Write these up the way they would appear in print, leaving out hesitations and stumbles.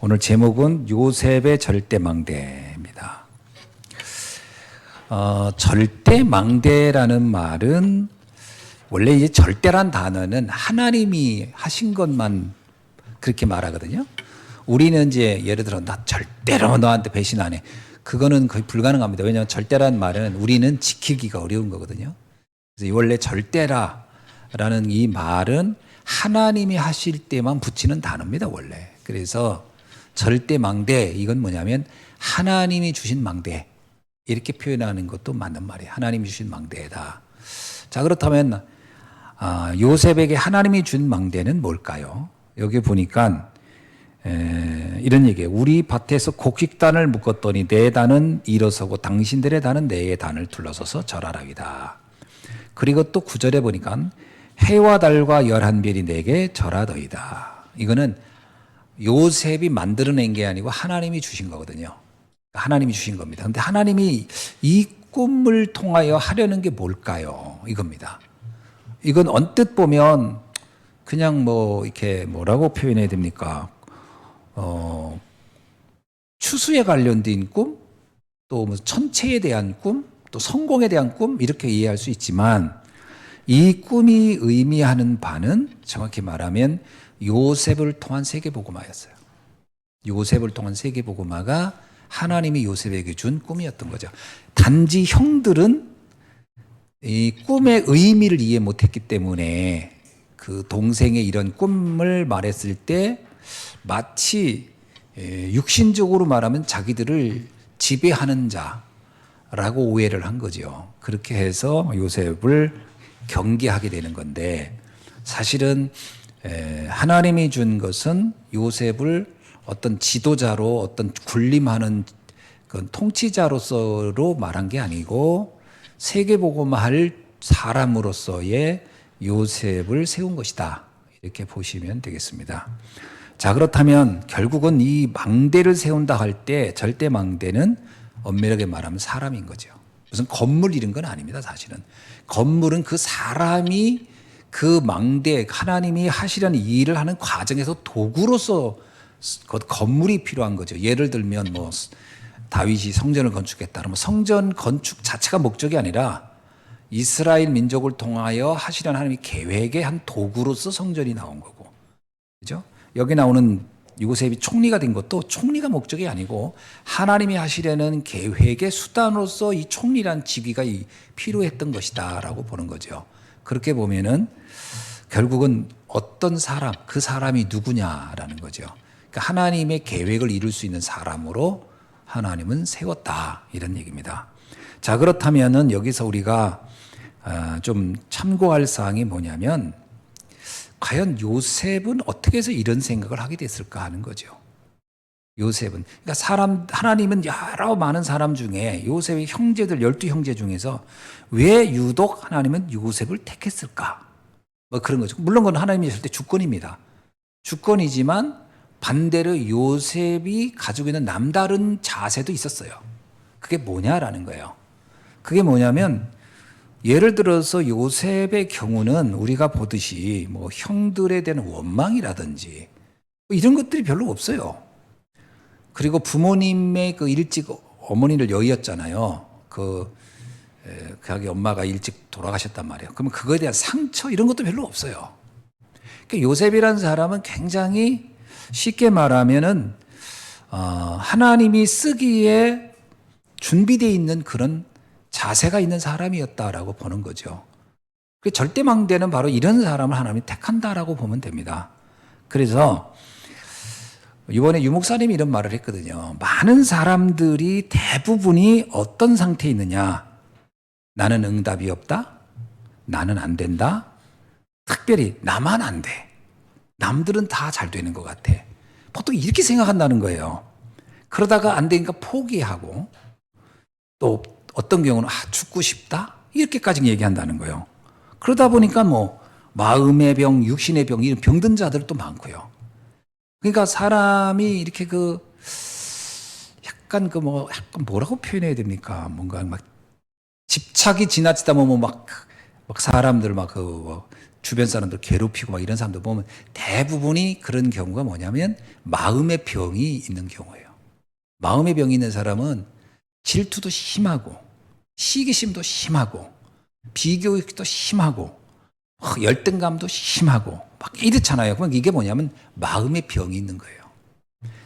오늘 제목은 요셉의 절대망대입니다. 절대망대라는 말은 원래 이제 절대란 단어는 하나님이 하신 것만 그렇게 말하거든요. 우리는 이제 예를 들어 나 절대로 너한테 배신 안 해. 그거는 거의 불가능합니다. 왜냐하면 절대란 말은 우리는 지키기가 어려운 거거든요. 그래서 원래 절대라라는 이 말은 하나님이 하실 때만 붙이는 단어입니다, 원래. 그래서 절대망대, 이건 뭐냐면 하나님이 주신 망대, 이렇게 표현하는 것도 맞는 말이에요. 하나님이 주신 망대다. 자, 그렇다면 요셉에게 하나님이 준 망대는 뭘까요? 여기 보니까 이런 얘기예요. 우리 밭에서 곡식단을 묶었더니 내 단은 일어서고 당신들의 단은 내 단을 둘러서서 절하라이다. 그리고 또 9절에 보니까 해와 달과 11별이 내게 절하더이다. 이거는 요셉이 만들어낸 게 아니고 하나님이 주신 거거든요. 하나님이 주신 겁니다. 근데 하나님이 이 꿈을 통하여 하려는 게 뭘까요? 이겁니다. 이건 언뜻 보면 그냥 뭐 이렇게 뭐라고 표현해야 됩니까? 추수에 관련된 꿈, 또 뭐 천체에 대한 꿈, 또 성공에 대한 꿈, 이렇게 이해할 수 있지만 이 꿈이 의미하는 바는 정확히 말하면 요셉을 통한 세계복음화였어요. 요셉을 통한 세계복음화가 하나님이 요셉에게 준 꿈이었던 거죠. 단지 형들은 이 꿈의 의미를 이해 못했기 때문에 그 동생의 이런 꿈을 말했을 때 마치 육신적으로 말하면 자기들을 지배하는 자라고 오해를 한 거죠. 그렇게 해서 요셉을 경계하게 되는 건데, 사실은 하나님이 준 것은 요셉을 어떤 지도자로, 어떤 군림하는 그 통치자로서로 말한 게 아니고 세계복음화할 사람으로서의 요셉을 세운 것이다, 이렇게 보시면 되겠습니다. 자, 그렇다면 결국은 이 망대를 세운다 할 때 절대 망대는 엄밀하게 말하면 사람인 거죠. 무슨 건물 이런 건 아닙니다. 사실은 건물은 그 사람이 그 망대, 하나님이 하시려는 일을 하는 과정에서 도구로서 그 건물이 필요한 거죠. 예를 들면 뭐 다윗이 성전을 건축했다 그러면 성전 건축 자체가 목적이 아니라 이스라엘 민족을 통하여 하시려는 하나님의 계획의 한 도구로서 성전이 나온 거고, 그죠? 여기 나오는 요셉이 총리가 된 것도 총리가 목적이 아니고 하나님이 하시려는 계획의 수단으로서 이 총리란 직위가 필요했던 것이다라고 보는 거죠. 그렇게 보면은 결국은 어떤 사람, 그 사람이 누구냐라는 거죠. 그러니까 하나님의 계획을 이룰 수 있는 사람으로 하나님은 세웠다, 이런 얘기입니다. 자, 그렇다면은 여기서 우리가 좀 참고할 사항이 뭐냐면, 과연 요셉은 어떻게 해서 이런 생각을 하게 됐을까 하는 거죠. 요셉은, 그러니까 하나님은 여러 많은 사람 중에 요셉의 형제들 12형제 중에서 왜 유독 하나님은 요셉을 택했을까? 뭐 그런 거죠. 물론 그건 하나님이 했을 때 주권입니다. 주권이지만 반대로 요셉이 가지고 있는 남다른 자세도 있었어요. 그게 뭐냐라는 거예요. 그게 뭐냐면, 예를 들어서 요셉의 경우는 우리가 보듯이 뭐 형들에 대한 원망이라든지 뭐 이런 것들이 별로 없어요. 그리고 부모님의 그 일찍 어머니를 여의었잖아요. 자기 엄마가 일찍 돌아가셨단 말이에요. 그러면 그거에 대한 상처 이런 것도 별로 없어요. 그러니까 요셉이라는 사람은 굉장히 쉽게 말하면은 하나님이 쓰기에 준비되어 있는 그런 자세가 있는 사람이었다라고 보는 거죠. 절대망대는 바로 이런 사람을 하나님이 택한다라고 보면 됩니다. 그래서 이번에 유목사님이 이런 말을 했거든요. 많은 사람들이 대부분이 어떤 상태에 있느냐? 나는 응답이 없다? 나는 안 된다? 특별히 나만 안 돼. 남들은 다 잘 되는 것 같아. 보통 이렇게 생각한다는 거예요. 그러다가 안 되니까 포기하고, 또 어떤 경우는 죽고 싶다? 이렇게까지 얘기한다는 거예요. 그러다 보니까 뭐 마음의 병, 육신의 병, 이런 병든 자들도 많고요. 그러니까 사람이 이렇게 약간 뭐라고 표현해야 됩니까? 뭔가 막 집착이 지나치다 보면 막 사람들 주변 사람들 괴롭히고 막 이런 사람들 보면 대부분이 그런 경우가 뭐냐면 마음의 병이 있는 경우예요. 마음의 병이 있는 사람은 질투도 심하고 시기심도 심하고 비교도 심하고 열등감도 심하고 막 이렇잖아요. 그럼 이게 뭐냐면 마음의 병이 있는 거예요.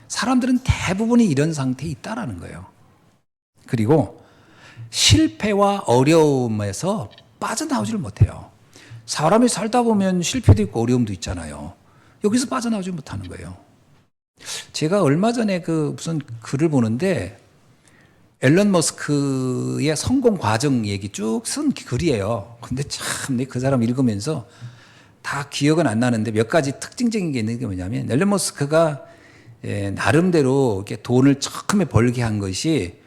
사람들은 대부분이 이런 상태에 있다라는 거예요. 그리고 실패와 어려움에서 빠져나오지를 못해요. 사람이 살다 보면 실패도 있고 어려움도 있잖아요. 여기서 빠져나오지 못하는 거예요. 제가 얼마 전에 무슨 글을 보는데 앨런 머스크의 성공 과정 얘기 쭉 쓴 글이에요. 근데 참 그 사람 읽으면서 다 기억은 안 나는데 몇 가지 특징적인 게 있는 게 뭐냐면 앨런 머스크가 나름대로 이렇게 돈을 처음에 벌게 한 것이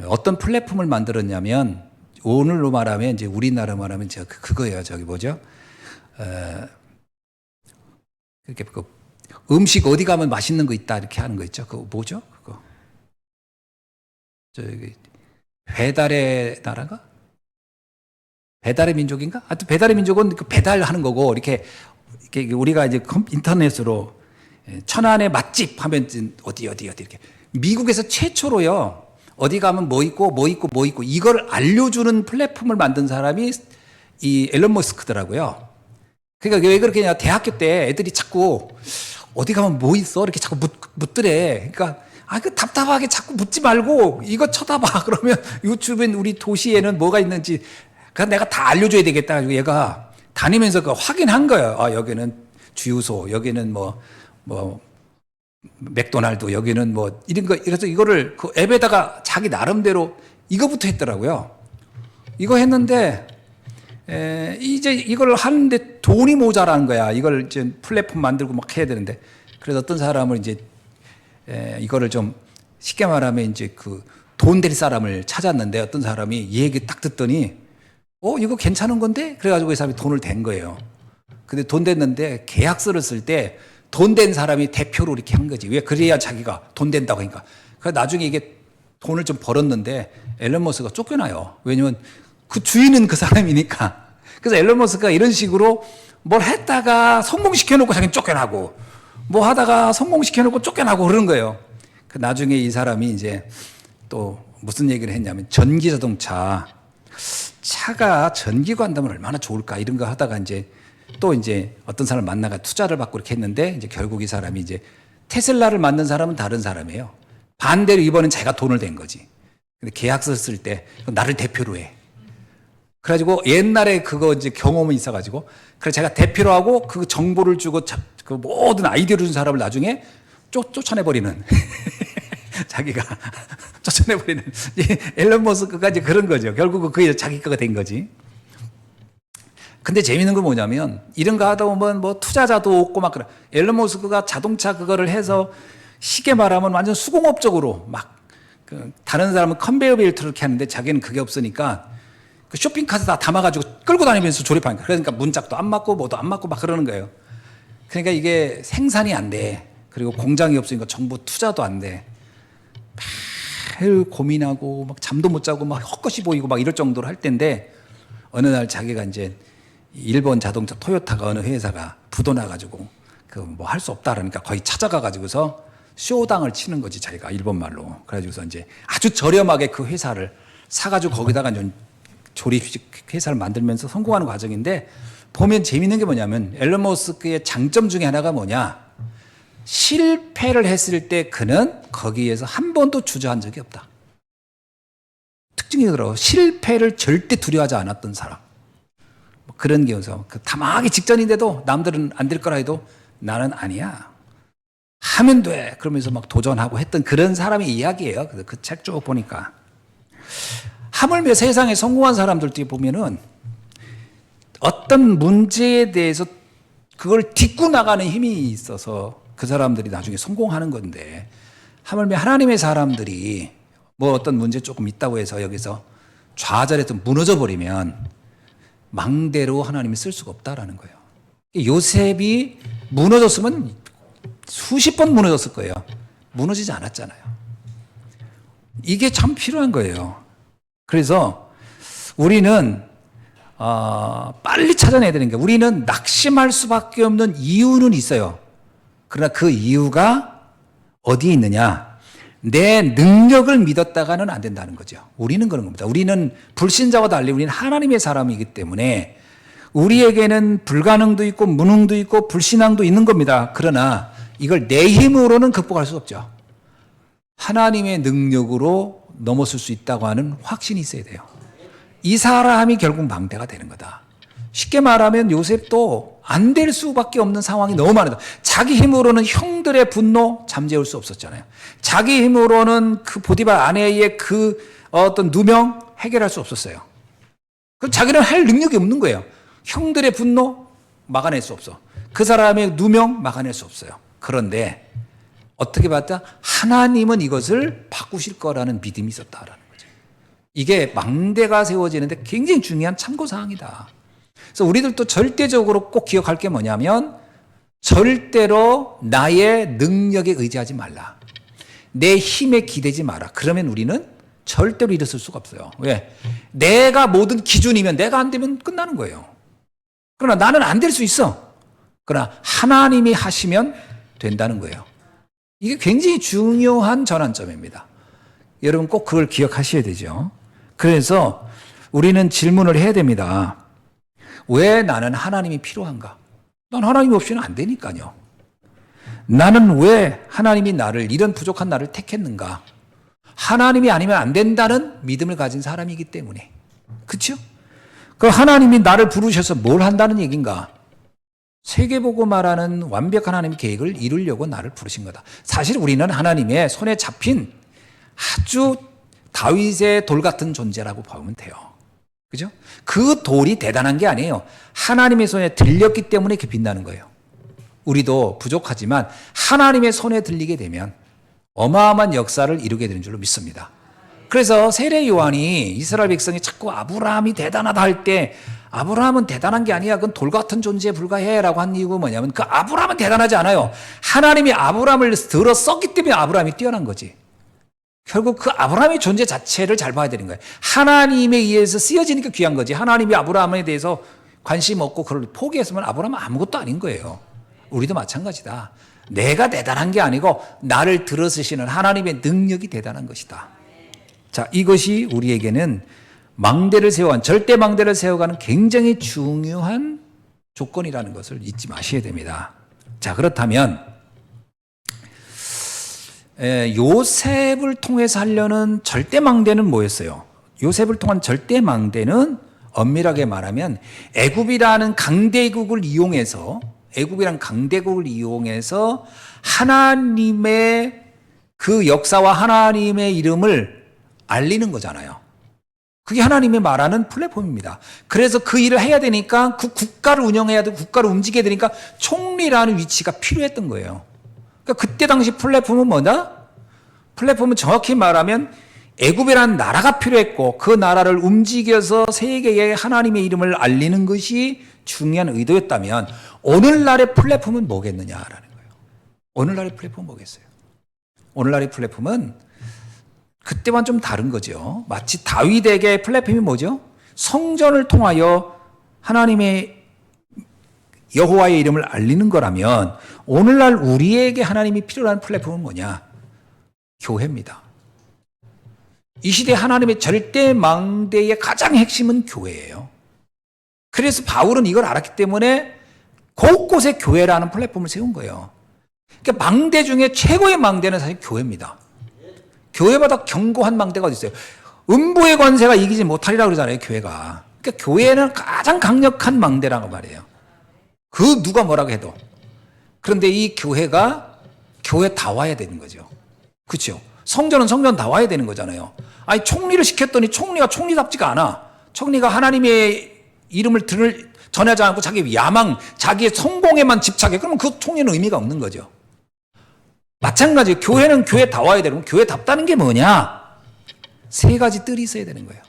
어떤 플랫폼을 만들었냐면 오늘로 말하면 이제 우리나라 말하면 그거예요. 저기 뭐죠? 이렇게 음식 어디 가면 맛있는 거 있다 이렇게 하는 거 있죠. 그거 뭐죠? 그거 저기 배달의 나라가? 배달의 민족인가? 하여튼 배달의 민족은 그 배달하는 거고 이렇게 우리가 이제 인터넷으로 천안의 맛집 하면 어디 이렇게 미국에서 최초로요. 어디 가면 뭐 있고 이걸 알려주는 플랫폼을 만든 사람이 이 앨런 머스크더라고요. 그러니까 왜 그렇게 대학교 때 애들이 자꾸 어디 가면 뭐 있어 이렇게 자꾸 묻더래. 그러니까 그 답답하게 자꾸 묻지 말고 이거 쳐다봐. 그러면 유튜브에 우리 도시에는 뭐가 있는지 그러니까 내가 다 알려줘야 되겠다. 가지고 얘가 다니면서 확인한 거예요. 여기는 주유소, 여기는 뭐 맥도날드, 여기는 뭐 이런 거. 그래서 이거를 그 앱에다가 자기 나름대로 이거부터 했더라고요. 이거 했는데 이제 이걸 하는데 돈이 모자라는 거야. 이걸 이제 플랫폼 만들고 막 해야 되는데. 그래서 어떤 사람을 이제 이거를 좀 쉽게 말하면 이제 돈 될 사람을 찾았는데 어떤 사람이 이 얘기 딱 듣더니 이거 괜찮은 건데? 그래가지고 이 사람이 돈을 댄 거예요. 근데 돈 댔는데 계약서를 쓸 때 돈 된 사람이 대표로 이렇게 한 거지. 왜? 그래야 자기가 돈 된다고 하니까. 그래서 나중에 이게 돈을 좀 벌었는데 앨런 머스크가 쫓겨나요. 왜냐면 그 주인은 그 사람이니까. 그래서 앨런 머스크가 이런 식으로 뭘 했다가 성공시켜놓고 자기는 쫓겨나고 뭐 하다가 성공시켜놓고 쫓겨나고 그러는 거예요. 그 나중에 이 사람이 이제 또 무슨 얘기를 했냐면 전기 자동차 차가 전기가 한다면 얼마나 좋을까 이런 거 하다가 이제 또 이제 어떤 사람을 만나가 투자를 받고 이렇게 했는데 이제 결국 이 사람이 이제 테슬라를 만든 사람은 다른 사람이에요. 반대로 이번엔 자기가 돈을 댄 거지. 근데 계약서 쓸 때 나를 대표로 해. 그래가지고 옛날에 그거 이제 경험이 있어가지고 그래서 제가 대표로 하고 그 정보를 주고 그 모든 아이디어를 준 사람을 나중에 쫓아내버리는 자기가 쫓아내버리는 앨런 머스크가 이제 그런 거죠. 결국은 그게 자기 거가 된 거지. 근데 재밌는 건 뭐냐면 이런 거 하다 보면 뭐 투자자도 없고 막 그래. 앨런 머스크가 자동차 그거를 해서 쉽게 말하면 완전 수공업적으로 막 다른 사람은 컨베이어 벨트를 이렇게 하는데 자기는 그게 없으니까 그 쇼핑카드 다 담아가지고 끌고 다니면서 조립하니까 그러니까 문짝도 안 맞고 뭐도 안 맞고 막 그러는 거예요. 그러니까 이게 생산이 안 돼. 그리고 공장이 없으니까 정부 투자도 안 돼. 매일 고민하고 막 잠도 못 자고 막 헛것이 보이고 막 이럴 정도로 할 텐데 어느 날 자기가 이제 일본 자동차 토요타가 어느 회사가 부도 나가지고 그 뭐 할 수 없다 그러니까 거의 찾아가 가지고서 쇼당을 치는 거지 자기가 일본 말로. 그래가지고서 이제 아주 저렴하게 그 회사를 사가지고 거기다가 좀 조립식 회사를 만들면서 성공하는 과정인데 보면 재밌는 게 뭐냐면 앨런 머스크의 장점 중에 하나가 뭐냐? 실패를 했을 때 그는 거기에서 한 번도 주저한 적이 없다. 특징이더라고요. 실패를 절대 두려워하지 않았던 사람. 뭐 그런 게여서 다 망하기 직전인데도 남들은 안 될 거라 해도 나는 아니야. 하면 돼. 그러면서 막 도전하고 했던 그런 사람의 이야기예요. 그 책 쭉 보니까. 하물며 세상에 성공한 사람들도 보면은 어떤 문제에 대해서 그걸 딛고 나가는 힘이 있어서 그 사람들이 나중에 성공하는 건데 하물며 하나님의 사람들이 뭐 어떤 문제 조금 있다고 해서 여기서 좌절해서 무너져 버리면 망대로 하나님이 쓸 수가 없다라는 거예요. 요셉이 무너졌으면 수십 번 무너졌을 거예요. 무너지지 않았잖아요. 이게 참 필요한 거예요. 그래서 우리는 빨리 찾아내야 되는 게, 우리는 낙심할 수밖에 없는 이유는 있어요. 그러나 그 이유가 어디에 있느냐? 내 능력을 믿었다가는 안 된다는 거죠. 우리는 그런 겁니다. 우리는 불신자와 달리 우리는 하나님의 사람이기 때문에 우리에게는 불가능도 있고 무능도 있고 불신앙도 있는 겁니다. 그러나 이걸 내 힘으로는 극복할 수 없죠. 하나님의 능력으로 넘어설 수 있다고 하는 확신이 있어야 돼요. 이 사람이 결국 망대가 되는 거다. 쉽게 말하면 요셉도 안 될 수밖에 없는 상황이 너무 많다. 자기 힘으로는 형들의 분노 잠재울 수 없었잖아요. 자기 힘으로는 그 보디발 아내의 그 어떤 누명 해결할 수 없었어요. 그럼 자기는 할 능력이 없는 거예요. 형들의 분노 막아낼 수 없어. 그 사람의 누명 막아낼 수 없어요. 그런데 어떻게 봤다? 하나님은 이것을 바꾸실 거라는 믿음이 있었다라는 거죠. 이게 망대가 세워지는데 굉장히 중요한 참고사항이다. 그래서 우리들도 절대적으로 꼭 기억할 게 뭐냐면 절대로 나의 능력에 의지하지 말라. 내 힘에 기대지 마라. 그러면 우리는 절대로 일어설 수가 없어요. 왜? 내가 모든 기준이면 내가 안 되면 끝나는 거예요. 그러나 나는 안 될 수 있어. 그러나 하나님이 하시면 된다는 거예요. 이게 굉장히 중요한 전환점입니다. 여러분 꼭 그걸 기억하셔야 되죠. 그래서 우리는 질문을 해야 됩니다. 왜 나는 하나님이 필요한가? 난 하나님 없이는 안 되니까요. 나는 왜 하나님이 나를, 이런 부족한 나를 택했는가? 하나님이 아니면 안 된다는 믿음을 가진 사람이기 때문에. 그렇죠? 그 하나님이 나를 부르셔서 뭘 한다는 얘기인가? 세계보고 말하는 완벽한 하나님의 계획을 이루려고 나를 부르신 거다. 사실 우리는 하나님의 손에 잡힌 아주 다윗의 돌 같은 존재라고 보면 돼요. 그죠? 그 돌이 대단한 게 아니에요. 하나님의 손에 들렸기 때문에 이렇게 빛나는 거예요. 우리도 부족하지만 하나님의 손에 들리게 되면 어마어마한 역사를 이루게 되는 줄로 믿습니다. 그래서 세례 요한이 이스라엘 백성이 자꾸 아브라함이 대단하다 할 때 아브라함은 대단한 게 아니야. 그건 돌 같은 존재에 불과해라고 한 이유가 뭐냐면 그 아브라함은 대단하지 않아요. 하나님이 아브라함을 들어 썼기 때문에 아브라함이 뛰어난 거지. 결국 그 아브라함의 존재 자체를 잘 봐야 되는 거예요. 하나님에 의해서 쓰여지니까 귀한 거지. 하나님이 아브라함에 대해서 관심 없고 그걸 포기했으면 아브라함은 아무것도 아닌 거예요. 우리도 마찬가지다. 내가 대단한 게 아니고 나를 들어 쓰시는 하나님의 능력이 대단한 것이다. 자, 이것이 우리에게는 망대를 세워가는, 절대 망대를 세워가는 굉장히 중요한 조건이라는 것을 잊지 마셔야 됩니다. 자, 그렇다면 요셉을 통해서 하려는 절대 망대는 뭐였어요? 요셉을 통한 절대 망대는 엄밀하게 말하면 애굽이라는 강대국을 이용해서 하나님의 그 역사와 하나님의 이름을 알리는 거잖아요. 그게 하나님이 말하는 플랫폼입니다. 그래서 그 일을 해야 되니까 그 국가를 운영해야 되고 국가를 움직여야 되니까 총리라는 위치가 필요했던 거예요. 그러니까 그때 당시 플랫폼은 뭐냐? 플랫폼은 정확히 말하면 애굽이라는 나라가 필요했고 그 나라를 움직여서 세계에 하나님의 이름을 알리는 것이 중요한 의도였다면 오늘날의 플랫폼은 뭐겠느냐라는 거예요. 오늘날의 플랫폼은 뭐겠어요? 오늘날의 플랫폼은 그때와는 좀 다른 거죠. 마치 다윗에게 플랫폼이 뭐죠? 성전을 통하여 하나님의 여호와의 이름을 알리는 거라면 오늘날 우리에게 하나님이 필요한 플랫폼은 뭐냐? 교회입니다. 이 시대 하나님의 절대 망대의 가장 핵심은 교회예요. 그래서 바울은 이걸 알았기 때문에 곳곳에 교회라는 플랫폼을 세운 거예요. 그러니까 망대 중에 최고의 망대는 사실 교회입니다. 교회보다 견고한 망대가 어디 있어요? 음부의 권세가 이기지 못하리라고 그러잖아요, 교회가. 그러니까 교회는 가장 강력한 망대라고 말해요. 그 누가 뭐라고 해도. 그런데 이 교회가 교회 다 와야 되는 거죠. 그렇죠? 성전은 성전 다 와야 되는 거잖아요. 아니 총리를 시켰더니 총리가 총리답지가 않아. 총리가 하나님의 이름을 전하지 않고 자기 야망, 자기의 성공에만 집착해. 그러면 그 총리는 의미가 없는 거죠. 마찬가지 교회는 교회 다 와야 되는, 교회답다는 게 뭐냐? 세 가지 뜰이 있어야 되는 거예요.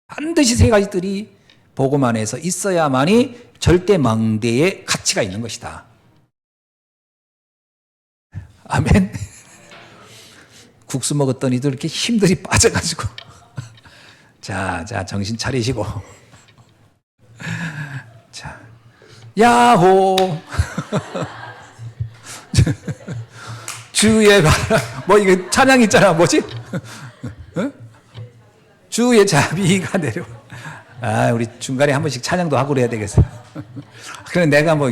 반드시 세 가지 뜰이 복음 안에서 있어야만이 절대 망대의 가치가 있는 것이다. 아멘. 국수 먹었더니도 이렇게 힘들이 빠져가지고 자 정신 차리시고 야호. 주의 뭐 이게 찬양 있잖아. 뭐지? 주의 자비가 내려. 아, 우리 중간에 한 번씩 찬양도 하고 그래야 되겠어. 그래 내가 뭐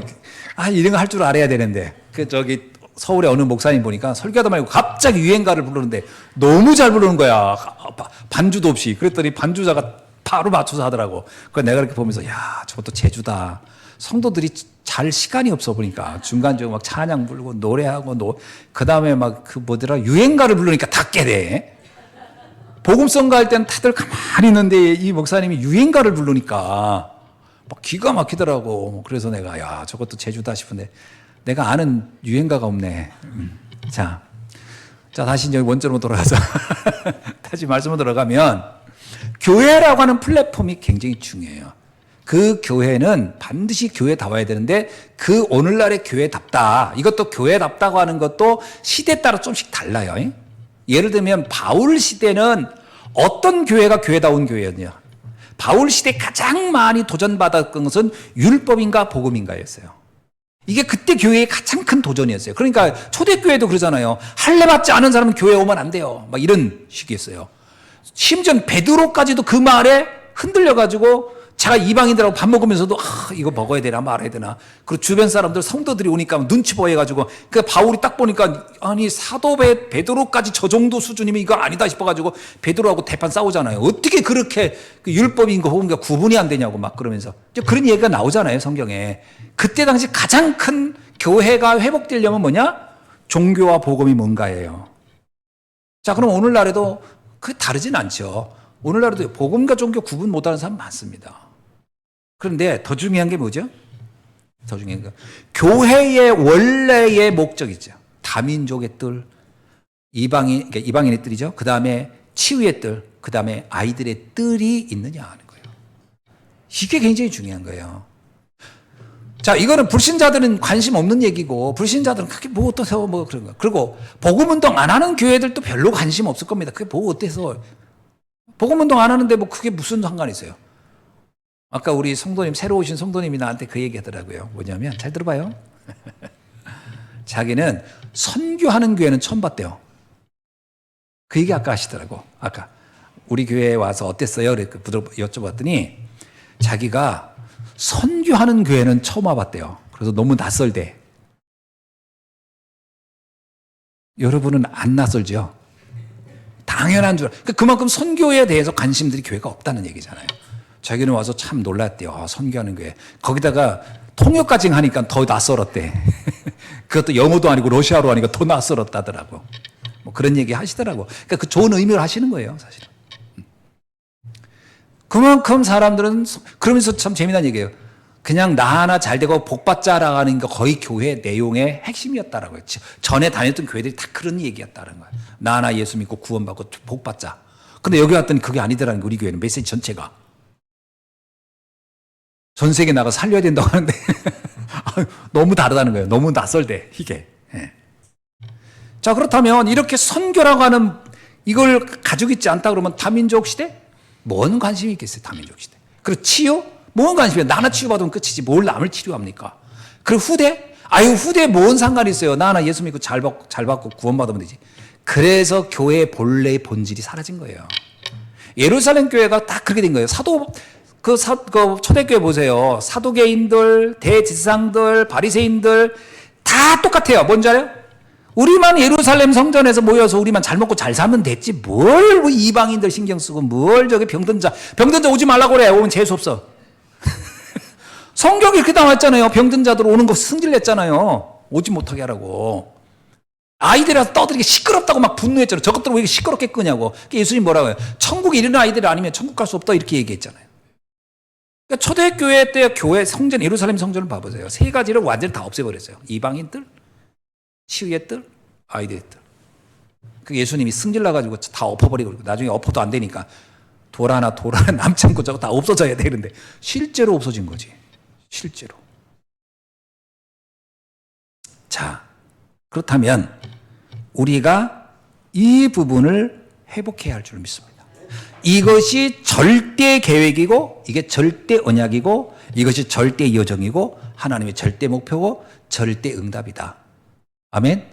이런 거 할 줄 알아야 되는데 저기 서울에 어느 목사님 보니까 설교하다 말고 갑자기 유행가를 부르는데 너무 잘 부르는 거야. 반주도 없이. 그랬더니 반주자가 바로 맞춰서 하더라고. 그래서 내가 이렇게 보면서 야, 저것도 재주다. 성도들이 잘 시간이 없어 보니까 중간중간 막 찬양 부르고 노래하고 그 다음에 막 그 뭐더라 유행가를 부르니까 다 깨대. 복음성가 할 때는 다들 가만히 있는데 이 목사님이 유행가를 부르니까 막 기가 막히더라고. 그래서 내가 야, 저것도 재주다 싶은데 내가 아는 유행가가 없네. 자, 다시 이제 원점으로 돌아가서 다시 말씀으로 들어가면 교회라고 하는 플랫폼이 굉장히 중요해요. 그 교회는 반드시 교회다워야 되는데 그 오늘날의 교회답다. 이것도 교회답다고 하는 것도 시대에 따라 좀씩 달라요. 예를 들면 바울 시대는 어떤 교회가 교회다운 교회였냐? 바울 시대 가장 많이 도전받았던 것은 율법인가 복음인가였어요. 이게 그때 교회의 가장 큰 도전이었어요. 그러니까 초대교회도 그러잖아요. 할례 받지 않은 사람은 교회 오면 안 돼요. 막 이런 식이었어요. 심지어 베드로까지도 그 말에 흔들려가지고 제가 이방인들하고 밥 먹으면서도 이거 먹어야 되나 말아야 되나. 그리고 주변 사람들 성도들이 오니까 눈치 보여가지고 그 바울이 딱 보니까 아니 사도 베드로까지 저 정도 수준이면 이거 아니다 싶어가지고 베드로하고 대판 싸우잖아요. 어떻게 그렇게 율법인가 혹은가 구분이 안 되냐고 막 그러면서 그런 얘기가 나오잖아요 성경에. 그때 당시 가장 큰 교회가 회복되려면 뭐냐? 종교와 복음이 뭔가예요. 자, 그럼 오늘날에도 그 다르진 않죠. 오늘날에도 복음과 종교 구분 못하는 사람 많습니다. 그런데 더 중요한 게 뭐죠? 더 중요한 게 교회의 원래의 목적이죠. 다민족의 뜰, 그러니까 이방인의 뜰이죠. 그 다음에 치유의 뜰, 그 다음에 아이들의 뜰이 있느냐 하는 거예요. 이게 굉장히 중요한 거예요. 자, 이거는 불신자들은 관심 없는 얘기고 불신자들은 그게 뭐 어때서 뭐 그런 거. 그리고 복음운동 안 하는 교회들도 별로 관심 없을 겁니다. 그게 뭐 어때서 복음운동 안 하는데 뭐 그게 무슨 상관이 있어요? 아까 우리 성도님 새로 오신 성도님이 나한테 그 얘기 하더라고요. 뭐냐면 잘 들어봐요. 자기는 선교하는 교회는 처음 봤대요. 그 얘기 아까 하시더라고. 아까 우리 교회에 와서 어땠어요? 그래서 여쭤봤더니 자기가 선교하는 교회는 처음 와봤대요. 그래서 너무 낯설대. 여러분은 안 낯설죠? 당연한 줄. 그만큼 선교에 대해서 관심들이 교회가 없다는 얘기잖아요. 자기는 와서 참 놀랐대요. 선교하는 교회. 거기다가 통역까지 하니까 더 낯설었대. 그것도 영어도 아니고 러시아로 하니까 더 낯설었다더라고. 뭐 그런 얘기 하시더라고. 그러니까 그 좋은 의미를 하시는 거예요, 사실은. 그만큼 사람들은 그러면서 참 재미난 얘기예요. 그냥 나 하나 잘 되고 복받자라고 하는 거 거의 교회 내용의 핵심이었다라고 했죠. 전에 다녔던 교회들이 다 그런 얘기였다는 거예요. 나 하나 예수 믿고 구원받고 복받자. 근데 여기 왔더니 그게 아니더라는 거예요. 우리 교회는 메시지 전체가. 전 세계 나가 살려야 된다고 하는데 너무 다르다는 거예요. 너무 낯설대 이게. 예. 자, 그렇다면 이렇게 선교라고 하는 이걸 가지고 있지 않다 그러면 다민족 시대? 뭔 관심이 있겠어요, 다민족 시대. 그리고 치유? 뭔 관심이야. 나나 치유받으면 끝이지. 뭘 남을 치료합니까? 그리고 후대? 후대에 뭔 상관이 있어요. 나 하나 예수 믿고 잘 받고 구원받으면 되지. 그래서 교회의 본래의 본질이 사라진 거예요. 예루살렘 교회가 딱 그렇게 된 거예요. 그 초대교회 보세요. 사두개인들, 대제사장들, 바리새인들 다 똑같아요. 뭔지 알아요? 우리만 예루살렘 성전에서 모여서 우리만 잘 먹고 잘 살면 됐지. 뭘 이방인들 신경 쓰고 뭘 저기 병든자 오지 말라고 그래. 오면 재수 없어. 성경이 이렇게 나왔잖아요. 병든 자들 오는 거 승질냈잖아요. 오지 못하게 하라고. 아이들이라서 떠들게 시끄럽다고 막 분노했잖아요. 저것들 왜 이렇게 시끄럽게 끄냐고. 예수님 뭐라고 해요? 천국에 이르는 아이들이 아니면 천국 갈 수 없다 이렇게 얘기했잖아요. 그러니까 초대교회 때 교회 성전 예루살렘 성전을 봐보세요. 세 가지를 완전히 다 없애버렸어요. 이방인들, 치유의 뜰, 아이들의 뜰. 그 예수님이 승질나가지고 다 엎어버리고 나중에 엎어도 안 되니까 돌 하나 남지 않고 저거 다 없어져야 되는데 실제로 없어진 거지. 실제로. 자, 그렇다면 우리가 이 부분을 회복해야 할 줄 믿습니다. 이것이 절대 계획이고 이게 절대 언약이고 이것이 절대 여정이고 하나님의 절대 목표고 절대 응답이다. 아멘.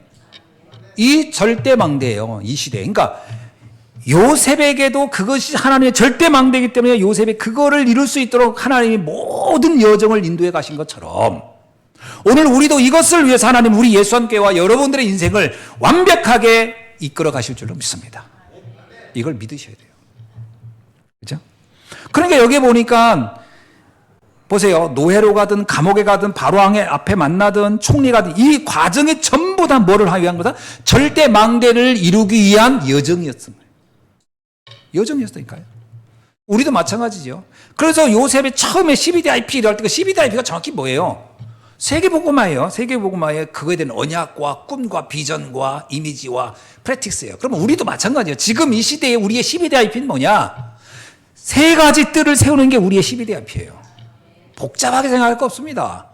이 절대 망대예요. 이 시대에. 그러니까 요셉에게도 그것이 하나님의 절대 망대이기 때문에 요셉이 그거를 이룰 수 있도록 하나님이 모든 여정을 인도해 가신 것처럼 오늘 우리도 이것을 위해서 하나님 우리 예수함교회와 여러분들의 인생을 완벽하게 이끌어 가실 줄로 믿습니다. 이걸 믿으셔야 돼요. 그렇죠? 그러니까 여기 보니까 보세요. 노예로 가든 감옥에 가든 바로왕의 앞에 만나든 총리 가든 이 과정이 전부 다 뭐를 하기 위한 거다? 절대 망대를 이루기 위한 여정이었습니다. 여정이었다니까요. 우리도 마찬가지죠. 그래서 요셉이 처음에 CBDIP를 할 때 그 CBDIP가 정확히 뭐예요? 세계복음화예요. 세계복음화의 그거에 대한 언약과 꿈과 비전과 이미지와 프랙티스예요. 그러면 우리도 마찬가지예요. 지금 이 시대에 우리의 CBDIP는 뭐냐? 세 가지 뜰을 세우는 게 우리의 CBDIP예요. 복잡하게 생각할 거 없습니다.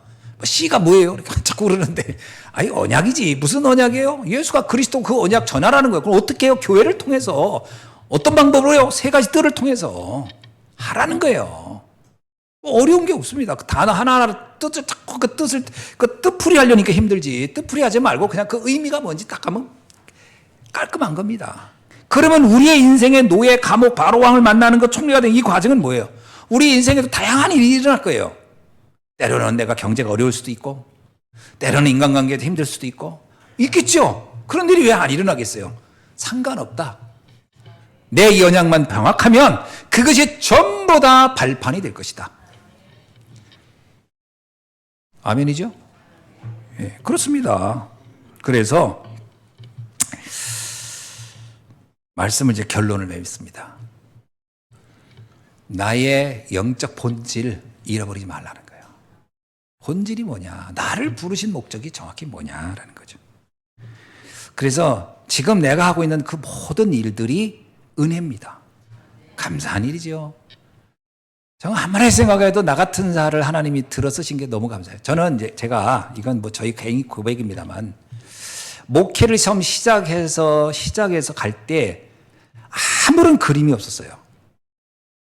C가 뭐예요? 이렇게 자꾸 그러는데 아니 언약이지. 무슨 언약이에요? 예수가 그리스도 그 언약 전하라는 거예요. 그럼 어떻게 해요? 교회를 통해서 어떤 방법으로요? 세 가지 뜰을 통해서 하라는 거예요. 어려운 게 없습니다. 그 단어 하나하나 뜻을 자꾸 그 뜻을 그 뜻풀이 하려니까 힘들지. 뜻풀이 하지 말고 그냥 그 의미가 뭔지 딱 하면 깔끔한 겁니다. 그러면 우리의 인생의 노예, 감옥, 바로왕을 만나는 것 총리가 된 이 과정은 뭐예요? 우리 인생에도 다양한 일이 일어날 거예요. 때로는 내가 경제가 어려울 수도 있고 때로는 인간관계도 힘들 수도 있고 있겠죠. 그런 일이 왜 안 일어나겠어요? 상관없다. 내 연약만 병확하면 그것이 전부 다 발판이 될 것이다. 아멘이죠? 예, 그렇습니다. 그래서 말씀을 이제 결론을 내렸습니다. 나의 영적 본질 잃어버리지 말라는 거예요. 본질이 뭐냐? 나를 부르신 목적이 정확히 뭐냐라는 거죠. 그래서 지금 내가 하고 있는 그 모든 일들이 은혜입니다. 감사한 일이죠. 정말 아무리 생각해도 나 같은 자를 하나님이 들어 쓰신 게 너무 감사해요. 저는 이제 제가 이건 뭐 저희 개인 고백입니다만 목회를 처음 시작해서 갈 때 아무런 그림이 없었어요.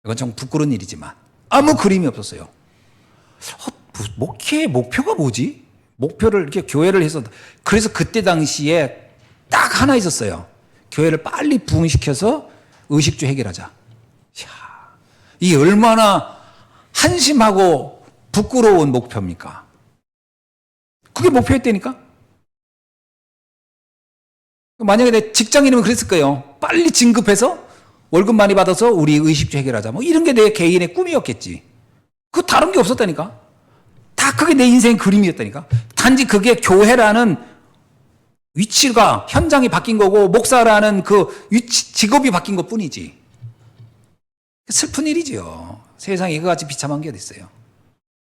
이건 좀 부끄러운 일이지만 아무 그림이 없었어요. 목회의 목표가 뭐지? 목표를 이렇게 교회를 해서 그래서 그때 당시에 딱 하나 있었어요. 교회를 빨리 부흥시켜서 의식주 해결하자. 이야, 이 얼마나 한심하고 부끄러운 목표입니까? 그게 목표였다니까? 만약에 내 직장인이면 그랬을 거예요. 빨리 진급해서 월급 많이 받아서 우리 의식주 해결하자. 뭐 이런 게 내 개인의 꿈이었겠지. 그 다른 게 없었다니까? 다 그게 내 인생 그림이었다니까? 단지 그게 교회라는 위치가 현장이 바뀐 거고 목사라는 그 위치, 직업이 바뀐 것 뿐이지. 슬픈 일이죠. 세상에 이거같이 비참한 게 어딨어요.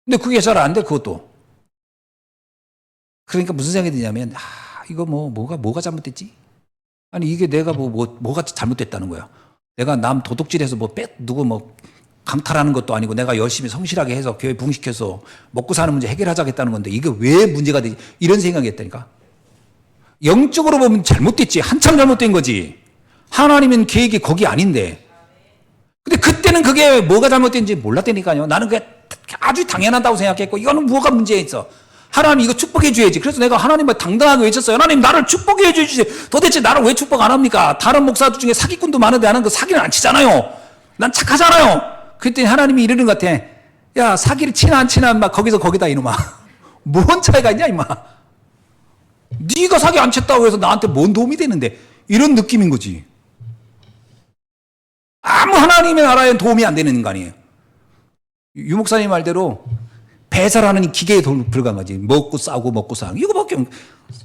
근데 그게 잘 안 돼, 그것도. 그러니까 무슨 생각이 드냐면, 이거 뭐가 잘못됐지? 아니, 이게 내가 뭐가 잘못됐다는 거야. 내가 남 도둑질해서 누구 강탈하는 것도 아니고 내가 열심히 성실하게 해서 교회 부흥시켜서 먹고 사는 문제 해결하자겠다는 건데 이게 왜 문제가 되지? 이런 생각이 했다니까. 영적으로 보면 잘못됐지. 한참 잘못된 거지. 하나님은 계획이 거기 아닌데. 근데 그때는 그게 뭐가 잘못된지 몰랐다니까요. 나는 그게 아주 당연하다고 생각했고 이거는 뭐가 문제가 있어. 하나님 이거 축복해 줘야지. 그래서 내가 하나님을 당당하게 외쳤어요. 하나님 나를 축복해 주세요. 도대체 나를 왜 축복 안 합니까? 다른 목사들 중에 사기꾼도 많은데 나는 그 사기를 안 치잖아요. 난 착하잖아요. 그랬더니 하나님이 이러는 것 같아. 야, 사기를 치나 안 치나 막 거기다 이놈아. 뭔 차이가 있냐 이마. 네가 사기 안 쳤다고 해서 나한테 뭔 도움이 되는데 이런 느낌인 거지. 아무 하나님의 나라에 도움이 안 되는 인간이에요. 유 목사님 말대로 배설하는 기계에 불과한 거지. 먹고 싸고 먹고 싸고 이거밖에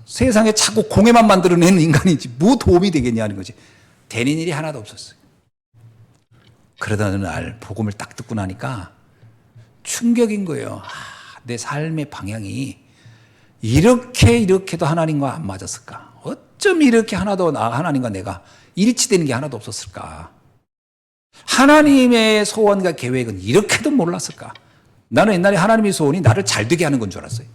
세상에 자꾸 공해만 만들어내는 인간이지 뭐 도움이 되겠냐는 거지. 되는 일이 하나도 없었어요. 그러다 어느 날 복음을 딱 듣고 나니까 충격인 거예요. 내 삶의 방향이 이렇게도 하나님과 안 맞았을까? 어쩜 이렇게 하나님과 내가 일치되는 게 하나도 없었을까? 하나님의 소원과 계획은 이렇게도 몰랐을까? 나는 옛날에 하나님의 소원이 나를 잘되게 하는 건 줄 알았어요.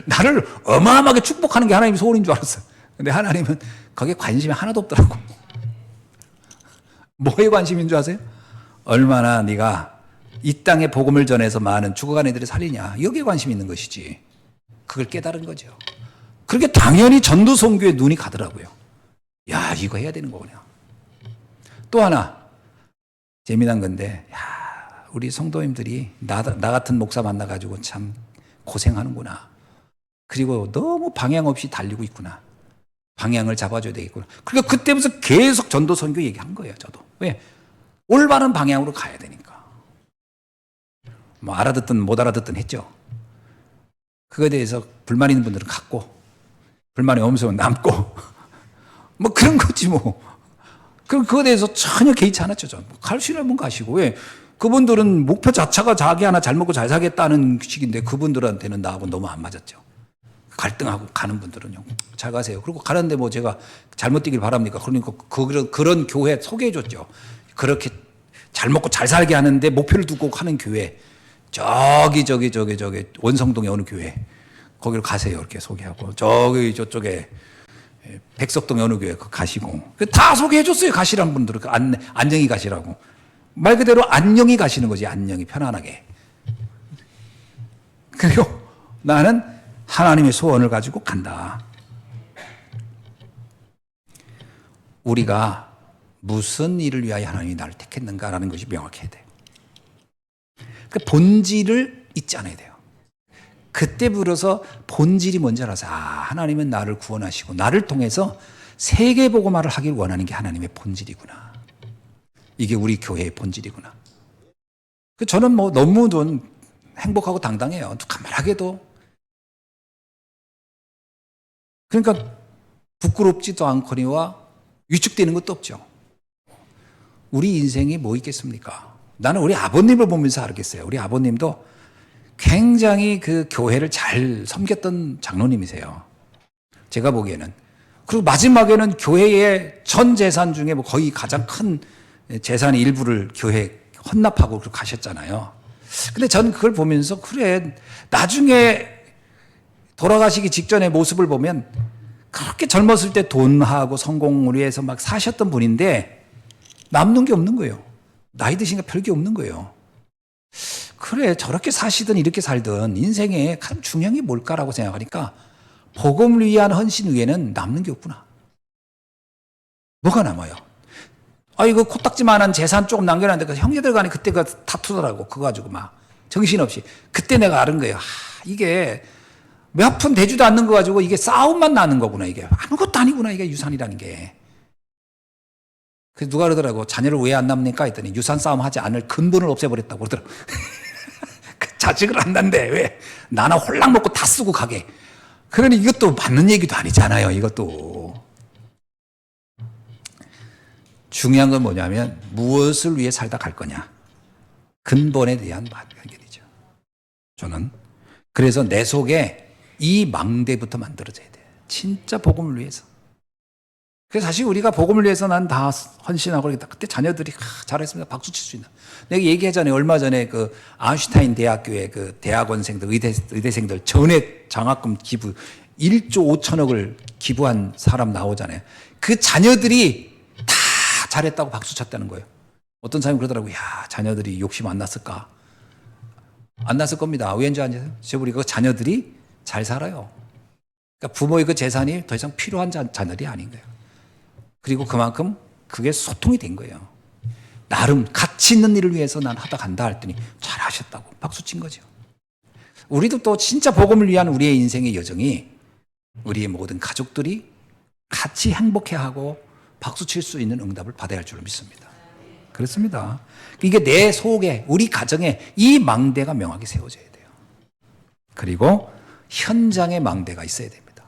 나를 어마어마하게 축복하는 게 하나님의 소원인 줄 알았어요. 근데 하나님은 거기에 관심이 하나도 없더라고. 뭐에 관심인 줄 아세요? 얼마나 네가 이 땅에 복음을 전해서 많은 죽어간 애들이 살리냐. 여기에 관심 있는 것이지. 그걸 깨달은 거죠. 그렇게 당연히 전도 선교에 눈이 가더라고요. 야, 이거 해야 되는 거구나. 또 하나 재미난 건데, 야, 우리 성도님들이 나 같은 목사 만나가지고 참 고생하는구나. 그리고 너무 방향 없이 달리고 있구나. 방향을 잡아줘야 되겠구나. 그러니까 그때부터 계속 전도 선교 얘기한 거예요, 저도. 왜? 올바른 방향으로 가야 되니까. 뭐 알아듣든 못 알아듣든 했죠. 그거에 대해서 불만 있는 분들은 갖고, 불만이 없으면 남고, 뭐 그런 거지 뭐. 그럼 그거에 대해서 전혀 개의치 않았죠, 전. 갈 수 있는 분 가시고. 왜? 그분들은 목표 자체가 자기 하나 잘 먹고 잘 살겠다는 식인데 그분들한테는 나하고 너무 안 맞았죠. 갈등하고 가는 분들은요. 잘 가세요. 그리고 가는데 뭐 제가 잘못 뛰길 바랍니까? 그러니까 그런 교회 소개해 줬죠. 그렇게 잘 먹고 잘 살게 하는데 목표를 두고 하는 교회. 저기 원성동에 어느 교회. 거기로 가세요. 이렇게 소개하고. 저쪽에 백석동에 어느 교회 가시고. 다 소개해 줬어요. 가시라는 분들은. 안녕히 가시라고. 말 그대로 안녕히 가시는 거지. 안녕히 편안하게. 그리고 나는 하나님의 소원을 가지고 간다. 우리가 무슨 일을 위하여 하나님이 나를 택했는가라는 것이 명확해야 돼요. 그 본질을 잊지 않아야 돼요. 그때 비로소 본질이 뭔지 알아서 하나님은 나를 구원하시고 나를 통해서 세계복음화를 하길 원하는 게 하나님의 본질이구나. 이게 우리 교회의 본질이구나. 저는 뭐 너무 좀 행복하고 당당해요. 누가 말하게도. 그러니까 부끄럽지도 않거니와 위축되는 것도 없죠. 우리 인생이 뭐 있겠습니까? 나는 우리 아버님을 보면서 알겠어요. 우리 아버님도 굉장히 그 교회를 잘 섬겼던 장로님이세요. 제가 보기에는. 그리고 마지막에는 교회의 전 재산 중에 뭐 거의 가장 큰 재산의 일부를 교회에 헌납하고 가셨잖아요. 근데 전 그걸 보면서 그래, 나중에 돌아가시기 직전의 모습을 보면 그렇게 젊었을 때 돈하고 성공을 위해서 막 사셨던 분인데 남는 게 없는 거예요. 나이 드시니까 별게 없는 거예요. 그래, 저렇게 사시든 이렇게 살든 인생에 가장 중요한 게 뭘까라고 생각하니까 복음을 위한 헌신 위에는 남는 게 없구나. 뭐가 남아요? 이거 코딱지만한 재산 조금 남겨놨는데 그 형제들 간에 그때 그 다투더라고. 그거 가지고 막 정신없이. 그때 내가 알은 거예요. 이게 몇 푼 되지도 않는 거 가지고 이게 싸움만 나는 거구나. 이게 아무것도 아니구나. 이게 유산이라는 게. 그래서 누가 그러더라고. 자녀를 왜 안 낳습니까? 했더니 유산 싸움 하지 않을 근본을 없애버렸다고 그러더라고. 그 자식을 안 낳는데 왜 나나 홀랑 먹고 다 쓰고 가게. 그러니 이것도 맞는 얘기도 아니잖아요. 이것도. 중요한 건 뭐냐면 무엇을 위해 살다 갈 거냐. 근본에 대한 발견이죠. 저는. 그래서 내 속에 이 망대부터 만들어져야 돼요. 진짜 복음을 위해서. 그래서 사실 우리가 복음을 위해서 난 다 헌신하고 그러겠다. 그때 자녀들이 잘했습니다. 박수 칠 수 있나. 내가 얘기하잖아요. 얼마 전에 그 아인슈타인 대학교의 그 대학원생들, 의대생들 전액 장학금 기부 1조 5천억을 기부한 사람 나오잖아요. 그 자녀들이 다 잘했다고 박수 쳤다는 거예요. 어떤 사람이 그러더라고요. 야, 자녀들이 욕심 안 났을까? 안 났을 겁니다. 왜인지 아세요? 우리 그 자녀들이 잘 살아요. 그러니까 부모의 그 재산이 더 이상 필요한 자녀들이 아닌 거예요. 그리고 그만큼 그게 소통이 된 거예요. 나름 가치 있는 일을 위해서 난 하다 간다 했더니 잘하셨다고 박수 친 거죠. 우리도 또 진짜 복음을 위한 우리의 인생의 여정이 우리의 모든 가족들이 같이 행복해하고 박수 칠 수 있는 응답을 받아야 할 줄로 믿습니다. 그렇습니다. 이게 내 속에 우리 가정에 이 망대가 명확히 세워져야 돼요. 그리고 현장의 망대가 있어야 됩니다.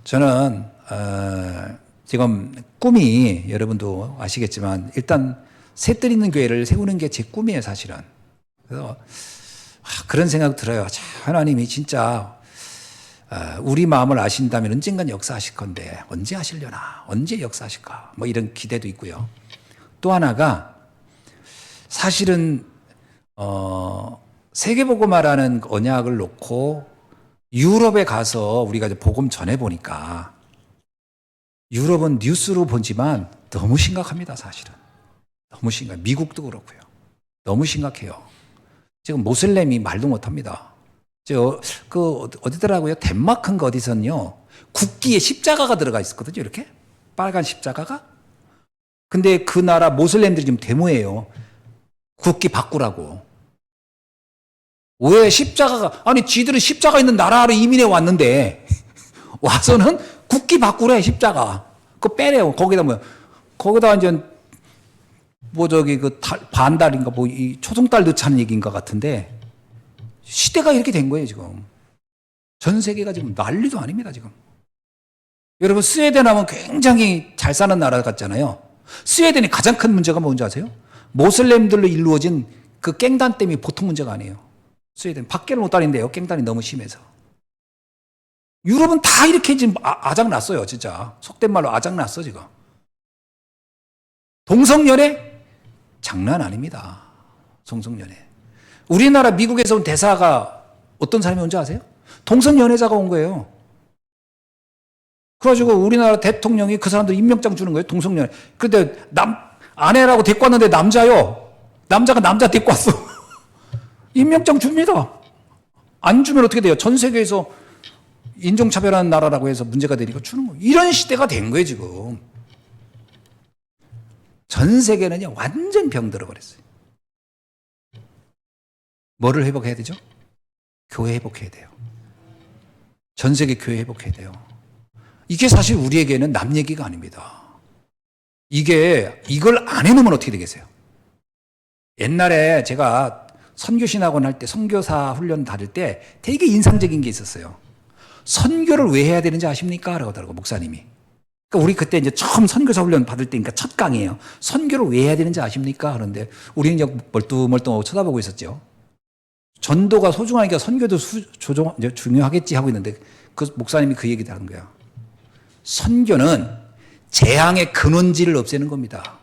저는 지금 꿈이 여러분도 아시겠지만 일단 셋들 있는 교회를 세우는 게 제 꿈이에요, 사실은. 그래서 그런 생각 들어요. 자, 하나님이 진짜 우리 마음을 아신다면 언젠간 역사하실 건데 언제 하시려나, 언제 역사하실까, 뭐 이런 기대도 있고요. 또 하나가 사실은 세계복음화라는 언약을 놓고 유럽에 가서 우리가 이제 복음 전해 보니까 유럽은 뉴스로 보지만 너무 심각합니다, 사실은. 너무 심각. 미국도 그렇고요. 너무 심각해요. 지금 모슬렘이 말도 못합니다. 어디더라고요? 덴마크인가 어디선요? 국기에 십자가가 들어가 있었거든요. 이렇게 빨간 십자가가. 근데 그 나라 모슬렘들이 지금 데모해요. 국기 바꾸라고. 왜 십자가가, 아니 지들은 십자가 있는 나라로 이민해 왔는데 와서는 국기 바꾸래. 십자가 그거 빼래요. 거기다 이제 반달인가 이 초승달 넣자는 얘기인 것 같은데, 시대가 이렇게 된 거예요. 지금 전 세계가 지금 난리도 아닙니다. 지금 여러분, 스웨덴 하면 굉장히 잘 사는 나라 같잖아요. 스웨덴이 가장 큰 문제가 뭔지 아세요? 모슬렘들로 이루어진 그 깽단 때문에 보통 문제가 아니에요. 스웨덴 밖에를 못 다닌대요. 깽단이 너무 심해서. 유럽은 다 이렇게 지금 아작났어요. 진짜 속된 말로 아작났어. 지금 동성연애 장난 아닙니다. 동성연애. 우리나라 미국에서 온 대사가 어떤 사람이 온지 아세요? 동성연애자가 온 거예요. 그래가지고 우리나라 대통령이 그 사람들 임명장 주는 거예요. 동성연애. 근데 아내라고 데리고 왔는데 남자요. 남자가 남자 데리고 왔어. 임명장 줍니다. 안 주면 어떻게 돼요? 전 세계에서 인종차별하는 나라라고 해서 문제가 되니까 주는 거예요. 이런 시대가 된 거예요, 지금. 전 세계는요, 완전 병들어 버렸어요. 뭐를 회복해야 되죠? 교회 회복해야 돼요. 전 세계 교회 회복해야 돼요. 이게 사실 우리에게는 남 얘기가 아닙니다. 이걸 안 해놓으면 어떻게 되겠어요? 옛날에 제가 선교신학원 할 때, 선교사 훈련 다닐 때 되게 인상적인 게 있었어요. 선교를 왜 해야 되는지 아십니까? 라고 하더라고, 목사님이. 그러니까 우리 그때 이제 처음 선교사 훈련 받을 때니까 첫 강이에요. 선교를 왜 해야 되는지 아십니까? 그런데 우리는 이제 멀뚱멀뚱하고 쳐다보고 있었죠. 전도가 소중하니까 선교도 중요하겠지 하고 있는데, 그 목사님이 그 얘기를 하는 거야. 선교는 재앙의 근원지를 없애는 겁니다.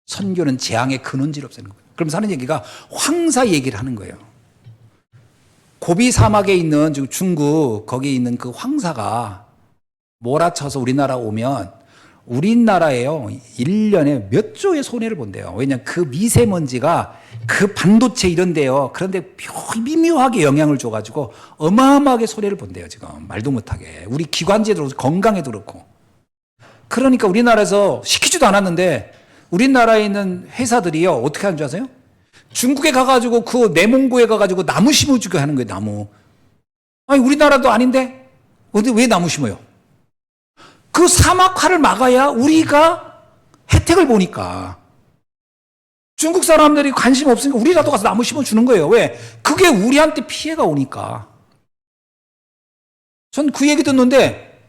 선교는 재앙의 근원지를 없애는 거예요. 그러면서 하는 얘기가 황사 얘기를 하는 거예요. 고비 사막에 있는 중국 거기 있는 그 황사가 몰아쳐서 우리나라 오면 우리나라에요 1년에 몇 조의 손해를 본대요. 왜냐하면 그 미세먼지가 그 반도체 이런 데요. 그런데 미묘하게 영향을 줘가지고 어마어마하게 손해를 본대요. 지금 말도 못하게. 우리 기관지에도 그렇고 건강에도 그렇고. 그러니까 우리나라에서 시키지도 않았는데 우리나라에 있는 회사들이요 어떻게 하는 줄 아세요? 중국에 가가지고 그 내몽고에 가가지고 나무 심어주게 하는 거예요. 나무. 아니 우리나라도 아닌데 근데 왜 나무 심어요? 그 사막화를 막아야 우리가 혜택을 보니까. 중국 사람들이 관심 없으니까 우리라도 가서 나무 심어주는 거예요. 왜? 그게 우리한테 피해가 오니까. 전 그 얘기 듣는데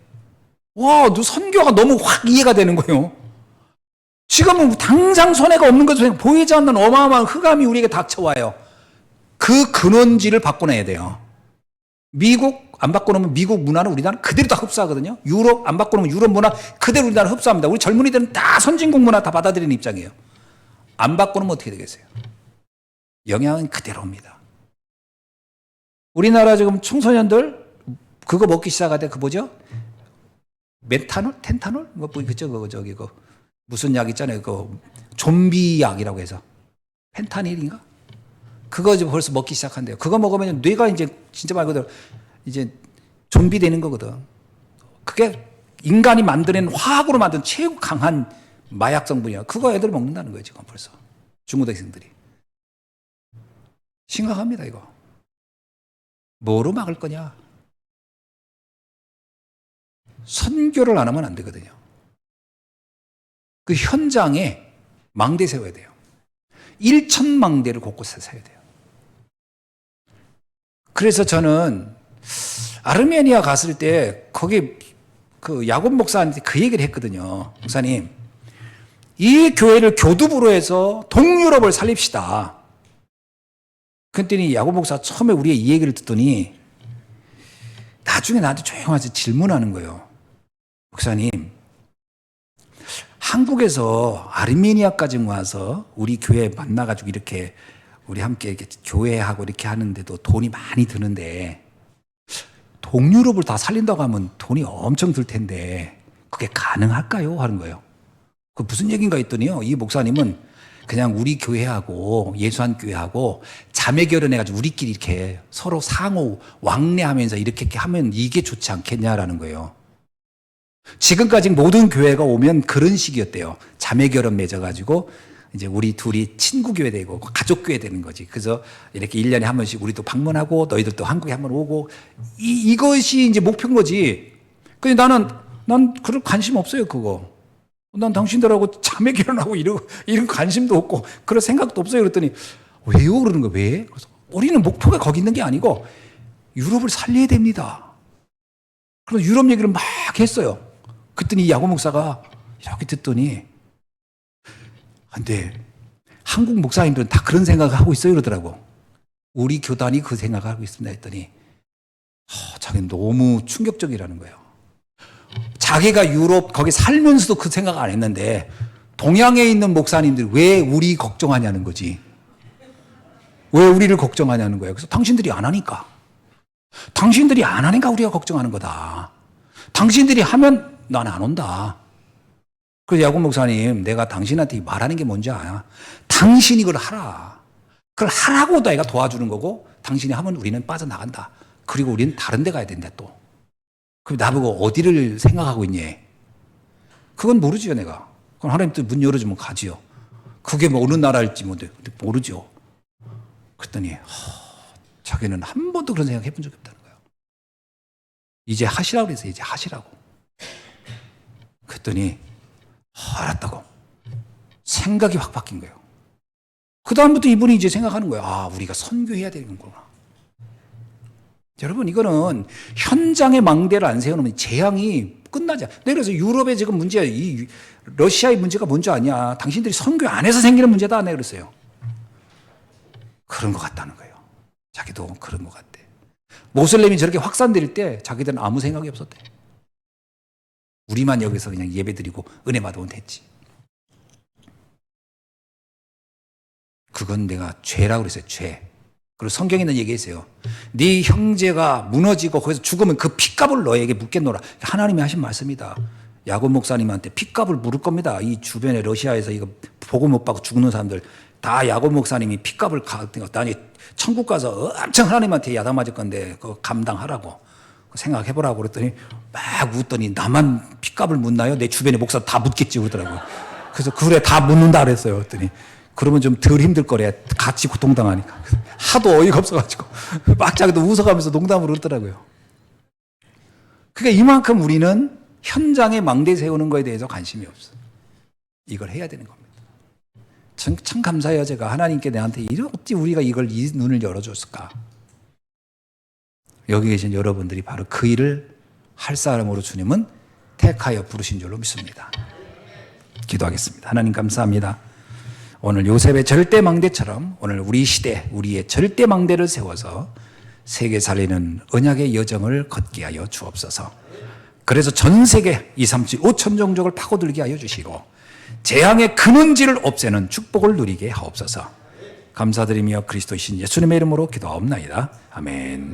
와, 너 선교가 너무 확 이해가 되는 거예요. 지금은 당장 손해가 없는 것처럼 보이지 않는 어마어마한 흑암이 우리에게 닥쳐와요. 그 근원지를 바꿔내야 돼요. 미국 안 바꿔놓으면 미국 문화는 우리나라는 그대로 다 흡수하거든요. 유럽 안 바꿔놓으면 유럽 문화 그대로 우리나라 흡수합니다. 우리 젊은이들은 다 선진국 문화 다 받아들이는 입장이에요. 안 바꿔놓으면 어떻게 되겠어요? 영향은 그대로 옵니다. 우리나라 지금 청소년들 그거 먹기 시작하대. 그 뭐죠? 메탄올? 텐타놀? 무슨 약 있잖아요. 그 좀비 약이라고 해서 펜타닐인가? 그거 이제 벌써 먹기 시작한대요. 그거 먹으면 뇌가 이제 진짜 말 그대로 이제 좀비 되는 거거든. 그게 인간이 만드는 화학으로 만든 최고 강한 마약 성분이야. 그거 애들 먹는다는 거예요. 지금 벌써 중고등학생들이. 심각합니다. 이거 뭐로 막을 거냐? 선교를 안 하면 안 되거든요. 그 현장에 망대 세워야 돼요. 1,000망대를 곳곳에 세워야 돼요. 그래서 저는 아르메니아 갔을 때 거기 그 야곱 목사한테 그 얘기를 했거든요. 목사님, 이 교회를 교두부로 해서 동유럽을 살립시다. 그랬더니 야곱 목사 처음에 우리의 이 얘기를 듣더니 나중에 나한테 조용하게 질문하는 거예요. 목사님, 한국에서 아르메니아까지 와서 우리 교회 만나가지고 이렇게 우리 함께 이렇게 교회하고 이렇게 하는데도 돈이 많이 드는데 동유럽을 다 살린다고 하면 돈이 엄청 들 텐데 그게 가능할까요? 하는 거예요. 그 무슨 얘기인가 했더니요. 이 목사님은 그냥 우리 교회하고 예수한 교회하고 자매 결혼해가지고 우리끼리 이렇게 서로 상호 왕래하면서 이렇게 하면 이게 좋지 않겠냐라는 거예요. 지금까지 모든 교회가 오면 그런 식이었대요. 자매 결혼 맺어가지고 이제 우리 둘이 친구 교회 되고 가족 교회 되는 거지. 그래서 이렇게 1년에 한 번씩 우리도 방문하고 너희들도 한국에 한 번 오고 이것이 이제 목표인 거지. 근데 난 그런 관심 없어요, 그거. 난 당신들하고 자매 결혼하고 이런 관심도 없고 그런 생각도 없어요. 그랬더니 왜요? 그러는 거예요. 왜? 그래서 우리는 목표가 거기 있는 게 아니고 유럽을 살려야 됩니다. 그래서 유럽 얘기를 막 했어요. 그랬더니 야고 목사가 이렇게 듣더니 근데 한국 목사님들은 다 그런 생각을 하고 있어요 그러더라고. 우리 교단이 그 생각을 하고 있습니다 했더니 자기는 너무 충격적이라는 거예요. 자기가 유럽 거기 살면서도 그 생각 안 했는데 동양에 있는 목사님들이 왜 우리 걱정하냐는 거지. 왜 우리를 걱정하냐는 거예요. 그래서 당신들이 안 하니까. 당신들이 안 하니까 우리가 걱정하는 거다. 당신들이 하면 난 안 온다. 그래서 야곱 목사님, 내가 당신한테 말하는 게 뭔지 알아? 당신이 그걸 하라. 그걸 하라고 내가 도와주는 거고 당신이 하면 우리는 빠져나간다. 그리고 우리는 다른 데 가야 된다 또. 그럼 나보고 어디를 생각하고 있니? 그건 모르지요 내가. 그럼 하나님 또 문 열어주면 가지요. 그게 뭐 어느 나라일지 모르죠. 그랬더니 자기는 한 번도 그런 생각 해본 적이 없다는 거예요. 이제 하시라고 그래서 이제 하시라고. 그랬더니 알았다고. 생각이 확 바뀐 거예요. 그 다음부터 이분이 이제 생각하는 거예요. 우리가 선교해야 되는구나. 여러분 이거는 현장의 망대를 안 세워놓으면 재앙이 끝나지 않아요. 그래서 유럽의 지금 문제야. 이 러시아의 문제가 뭔지 아냐. 당신들이 선교 안에서 생기는 문제다. 내가 그랬어요. 그런 것 같다는 거예요. 자기도 그런 것 같대. 모슬렘이 저렇게 확산될 때 자기들은 아무 생각이 없었대. 우리만 여기서 그냥 예배드리고 은혜 받으면 됐지. 그건 내가 죄라고 그랬어요. 죄. 그리고 성경에는 얘기했어요. 네 형제가 무너지고 거기서 죽으면 그 핏값을 너에게 묻겠노라. 하나님이 하신 말씀이다. 야곱 목사님한테 핏값을 물을 겁니다. 이 주변에 러시아에서 이거 보고 못 받고 죽는 사람들 다 야곱 목사님이 핏값을 나중에 천국 가서 엄청 하나님한테 야단 맞을 건데 그거 감당하라고 생각해보라고 그랬더니 막 웃더니 나만 핏값을 묻나요? 내 주변에 목사 다 묻겠지 그러더라고요. 그래서 그래 다 묻는다 그랬어요. 그랬더니 그러면 좀 덜 힘들 거래. 같이 고통당하니까. 하도 어이가 없어가지고 막 자기도 웃어가면서 농담으로 그러더라고요. 그러니까 이만큼 우리는 현장에 망대 세우는 거에 대해서 관심이 없어. 이걸 해야 되는 겁니다. 참 감사해요. 제가 하나님께 내한테 어찌 우리가 이 눈을 열어줬을까. 여기 계신 여러분들이 바로 그 일을 할 사람으로 주님은 택하여 부르신 줄로 믿습니다. 기도하겠습니다. 하나님 감사합니다. 오늘 요셉의 절대망대처럼 오늘 우리 시대 우리의 절대망대를 세워서 세계 살리는 언약의 여정을 걷게 하여 주옵소서. 그래서 전 세계 2, 3, 7, 5천 종족을 파고들게 하여 주시고 재앙의 근원지를 없애는 축복을 누리게 하옵소서. 감사드리며 그리스도이신 예수님의 이름으로 기도하옵나이다. 아멘.